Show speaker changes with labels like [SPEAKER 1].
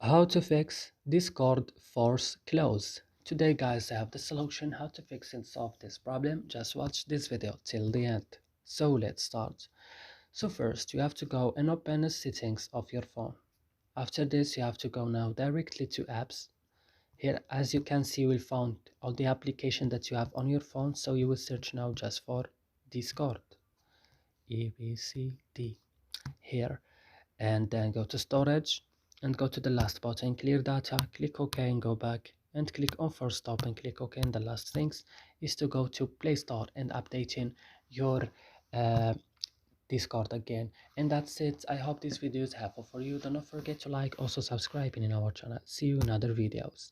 [SPEAKER 1] How to fix Discord force close. Today guys, I have the solution how to fix and solve this problem. Just watch this video till the end. So let's start. So first you have to go and open the settings of your phone. After this you have to go now directly to apps. Here as you can see you will find all the application that you have on your phone, so you will search now just for Discord. EBCD here, and then go to storage and go to the last button, clear data, click OK and go back and click on force stop and click OK. And the last things is to go to Play Store and updating your uh, Discord again. And that's it. I hope this video is helpful for you. Do not forget to like, also subscribing in our channel. See you in other videos.